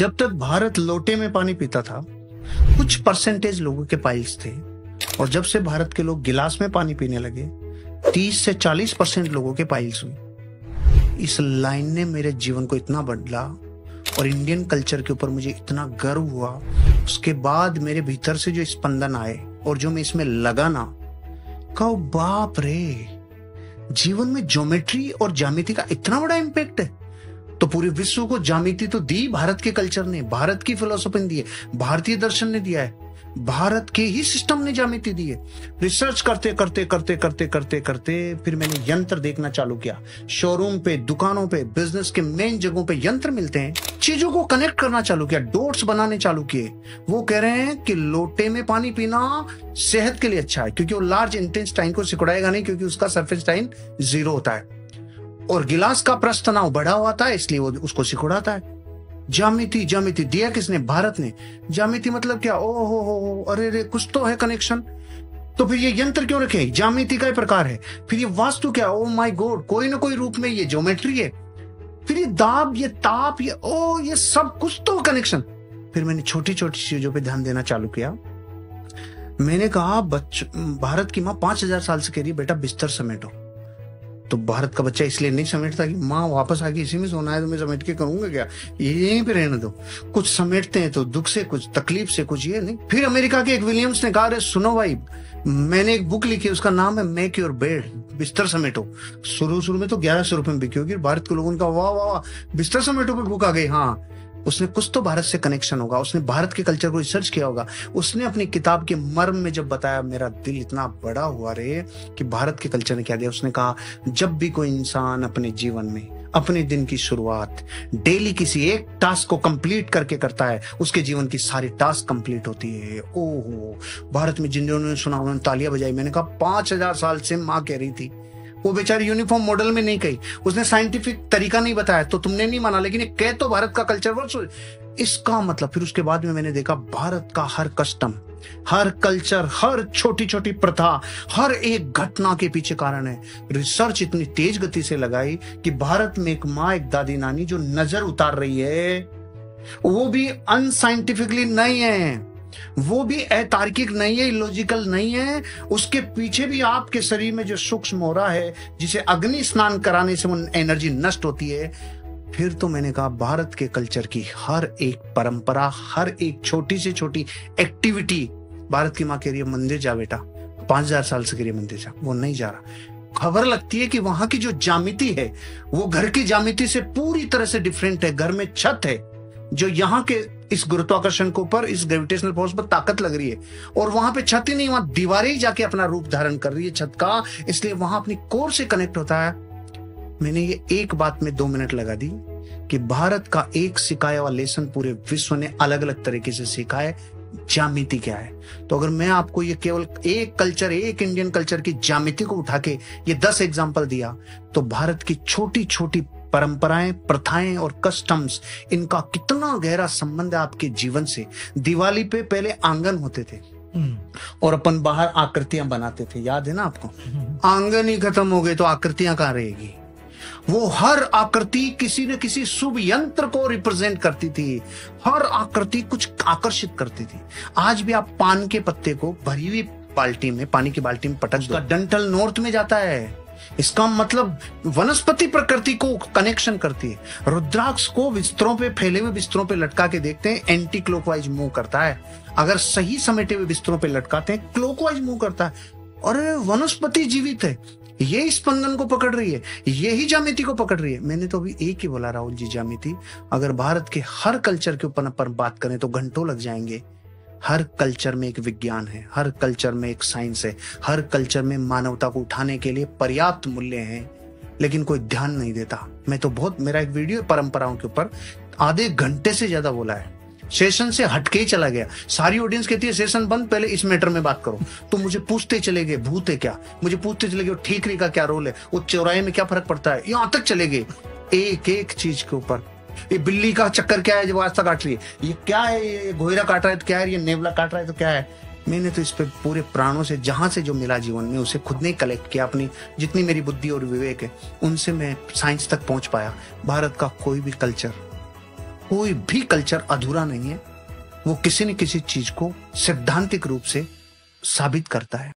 जब तक भारत लोटे में पानी पीता था, कुछ परसेंटेज लोगों के पाइल्स थे, और जब से भारत के लोग गिलास में पानी पीने लगे 30 से 40% लोगों के पाइल्स हुई। इस लाइन ने मेरे जीवन को इतना बदला और इंडियन कल्चर के ऊपर मुझे इतना गर्व हुआ। उसके बाद मेरे भीतर से जो स्पंदन आए और जो मैं इसमें लगा ना, कहो बाप रे, जीवन में ज्योमेट्री और ज्यामिति का इतना बड़ा इम्पैक्ट है। तो पूरे विश्व को ज्यामिति तो दी भारत के कल्चर ने, भारत की फिलोसफी ने दी है, भारतीय दर्शन ने दिया है, भारत के ही सिस्टम ने ज्यामिति दी है। रिसर्च करते करते करते करते करते करते फिर मैंने यंत्र देखना चालू किया। शोरूम पे, दुकानों पे, बिजनेस के मेन जगहों पे यंत्र मिलते हैं। चीजों को कनेक्ट करना चालू किया, डॉट्स बनाने चालू किए। वो कह रहे हैं कि लोटे में पानी पीना सेहत के लिए अच्छा है, क्योंकि वो लार्ज इंटेस्टाइन को सिकुड़ाएगा नहीं, क्योंकि उसका सरफेस टाइन 0 होता है, और गिलास का प्रस्थ तनाव बढ़ा हुआ था, इसलिए वो उसको सिकुड़ाता है। ज्यामिति, ज्यामिति दिया किसने? भारत ने। ज्यामिति मतलब क्या? ओ हो, अरे रे, कुछ तो है कनेक्शन। तो फिर ये यंत्र क्यों रखे? ज्यामिति का ही प्रकार है। फिर ये वास्तु क्या? ओ माय गॉड, कोई ना कोई रूप में ये ज्योमेट्री है। फिर ये दाब, ये ताप, ये सब कुछ तो कनेक्शन। फिर मैंने छोटी छोटी चीजों पे ध्यान देना चालू किया। मैंने कहा, भारत की माँ 5000 साल से कह रही है बेटा बिस्तर समेटो। तो भारत का बच्चा इसलिए नहीं समेटता कि माँ वापस आके इसी में सोना है, तो मैं समेट के करूंगा क्या, ये यहीं पे रहने दो। कुछ समेटते हैं तो दुख से, कुछ तकलीफ से, कुछ ये नहीं। फिर अमेरिका के एक विलियम्स ने कहा, अरे सुनो भाई, मैंने एक बुक लिखी, उसका नाम है मेक योर बेड, बिस्तर समेटो। शुरू में तो 1100 रुपए में बिकी होगी। भारत के लोगों का वाह वाह, बिस्तर समेटो पे बुक आ गई। हाँ, उसने कुछ तो भारत से कनेक्शन होगा, उसने भारत के कल्चर को रिसर्च किया होगा। उसने अपनी किताब के मर्म में जब बताया, मेरा दिल इतना बड़ा हुआ रे कि भारत के कल्चर ने क्या दिया। उसने कहा, जब भी कोई इंसान अपने जीवन में अपने दिन की शुरुआत डेली किसी एक टास्क को कंप्लीट करके करता है, उसके जीवन की सारी टास्क कंप्लीट होती है। ओहो, भारत में जिन्होंने सुना उन्होंने तालियां बजाई। मैंने कहा 5000 साल से माँ कह रही थी। वो बेचारी यूनिफॉर्म मॉडल में नहीं कही, उसने साइंटिफिक तरीका नहीं बताया, तो तुमने नहीं माना, लेकिन ये कह तो भारत का कल्चर वर्ष। इसका मतलब फिर उसके बाद में मैंने देखा भारत का हर कस्टम, हर कल्चर, हर छोटी छोटी प्रथा, हर एक घटना के पीछे कारण है। रिसर्च इतनी तेज गति से लगाई कि भारत में एक माँ, एक दादी नानी जो नजर उतार रही है, वो भी अनसाइंटिफिकली नहीं है, वो भी अतार्किक नहीं है, इलॉजिकल नहीं है। उसके पीछे भी आपके शरीर में जो सूक्ष्म हो रहा है, जिसे अग्नि स्नान कराने से वो एनर्जी नष्ट होती है। फिर तो मैंने कहा, भारत के कल्चर की हर एक परंपरा, हर एक छोटी से छोटी एक्टिविटी, भारत की माँ कह रही है मंदिर जा बेटा, 5000 साल से कह रही है मंदिर जा, वो नहीं जा रहा। खबर लगती है कि वहां की जो ज्यामिति है वो घर की ज्यामिति से पूरी तरह से डिफरेंट है। घर में छत है जो यहाँ के इस गुरुत्वाकर्षण के ऊपर, इस ग्रेविटेशनल फोर्स पर ताकत लग रही है, और वहां पे छत ही नहीं, वहां दीवारें ही जाके अपना रूप धारण कर रही है छत का, इसलिए वहां अपनी कोर से कनेक्ट होता है। मैंने ये एक बात में 2 मिनट लगा दी कि भारत का एक सिखाया हुआ लेसन पूरे विश्व ने अलग अलग तरीके से सीखा है, ज्यामिति क्या है। तो अगर मैं आपको ये केवल एक कल्चर, एक इंडियन कल्चर की ज्यामिति को उठा के ये 10 एग्जाम्पल दिया, तो भारत की छोटी छोटी परंपराएं, प्रथाएं और कस्टम्स, इनका कितना गहरा संबंध है आपके जीवन से। दिवाली पे पहले आंगन होते थे और अपन बाहर आकृतियां बनाते थे, याद है ना आपको? आंगन ही खत्म हो गए तो आकृतियां कहां रहेगी? वो हर आकृति किसी न किसी शुभ यंत्र को रिप्रेजेंट करती थी, हर आकृति कुछ आकर्षित करती थी। आज भी आप पान के पत्ते को भरी हुई बाल्टी में, पानी की बाल्टी में पटक दो, डंठल नॉर्थ में जाता है। इसका मतलब वनस्पति प्रकृति को कनेक्शन करती है। रुद्राक्ष को बिस्तरों पे, फैले हुए बिस्तरों पे लटका के देखते हैं, एंटी क्लॉकवाइज मूव करता है। अगर सही समेटे हुए बिस्तरों पे लटकाते हैं, क्लॉकवाइज मूव करता है। और वनस्पति जीवित है, ये स्पंदन को पकड़ रही है, यही ज्यामिति को पकड़ रही है। मैंने तो अभी एक ही बोला राहुल जी, ज्यामिति। अगर भारत के हर कल्चर के ऊपर अपन बात करें तो घंटों लग जाएंगे। हर कल्चर में एक विज्ञान है, हर कल्चर में एक साइंस है, हर कल्चर में मानवता को उठाने के लिए पर्याप्त मूल्य हैं, लेकिन कोई ध्यान नहीं देता। मैं तो मेरा एक वीडियो परंपराओं के ऊपर आधे घंटे से ज्यादा बोला है, सेशन से हटके ही चला गया। सारी ऑडियंस कहती है सेशन बंद, पहले इस मैटर में बात करो। तो मुझे पूछते चले गए भूत है क्या, मुझे पूछते चले गए ठीकरी का क्या रोल है, वो चौराहे में क्या फर्क पड़ता है, यहां तक चले गए एक एक चीज के ऊपर। ये बिल्ली का चक्कर क्या है जब रास्ता काट रही है, ये क्या है, ये घोयरा काट रहा है तो क्या है, ये नेवला काट रहा है तो क्या है। मैंने तो इस पे पूरे प्राणों से, जहां से जो मिला जीवन में, उसे खुद ने कलेक्ट किया। अपनी जितनी मेरी बुद्धि और विवेक है उनसे मैं साइंस तक पहुंच पाया। भारत का कोई भी कल्चर, कोई भी कल्चर अधूरा नहीं है, वो किसी न किसी चीज को सैद्धांतिक रूप से साबित करता है।